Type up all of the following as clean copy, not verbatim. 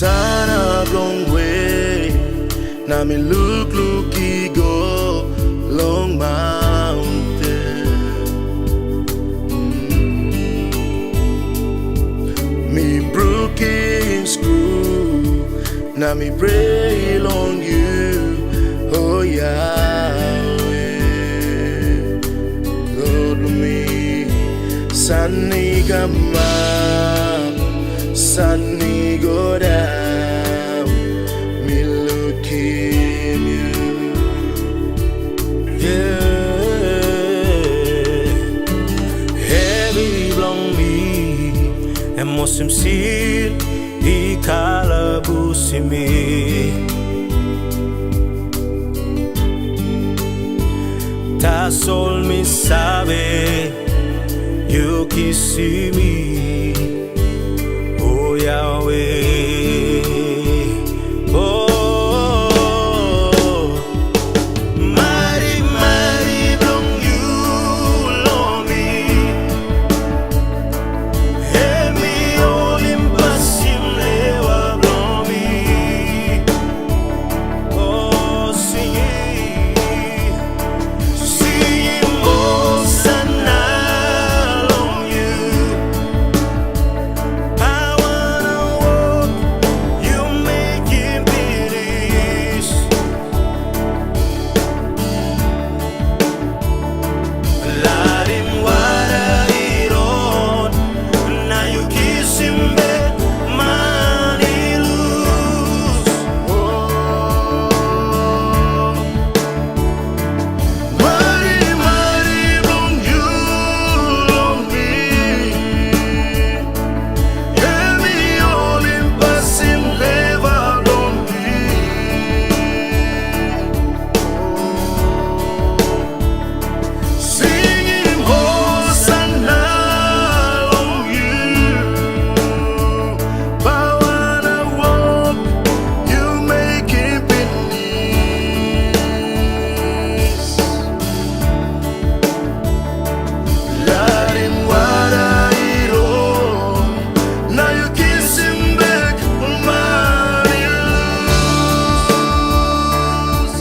Sana long way, now me look go long mountain. Me broken screw, now me pray on you, oh Yahweh. Lord me, sunny come up, sunny go down, me look in you, yeah. Heavy long me, and most him see, he calabusi me. Ta sol mi sabe, you kiss me, oh Yahweh. Oh, mighty, mighty long you long me. Hear me all impossible long me. Oh, sing, oh, sana long you. I wanna walk, you make it finish. Let him water it on. Now you kiss him back, money lose. Mighty, mighty long you long me. Hear me all in passing lever long me. Singing Hosanna long you. But when I walk, you make it beneath. Let him water it on. Now you kiss him back, money lose.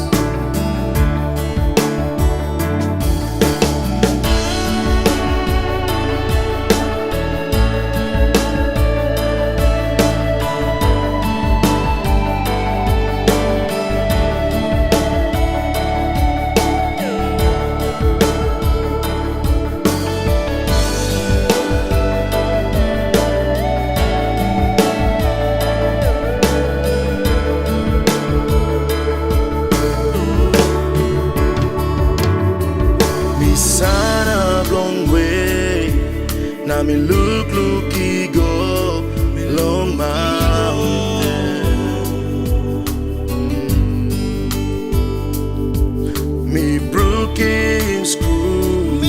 Me sana long way, now me look go long mountain. Me broken screw,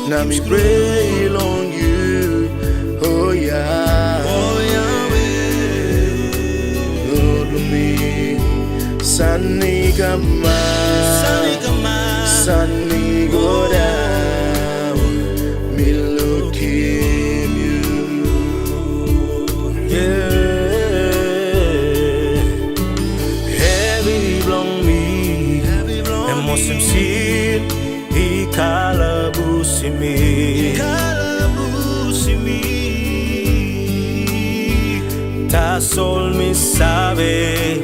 now me pray on you, oh Yahweh. Lord me, sunny come up, sunny go down, me look in you, yeah. Heavy long me, and most him see, he calabusi me. Ta sol mi sabe,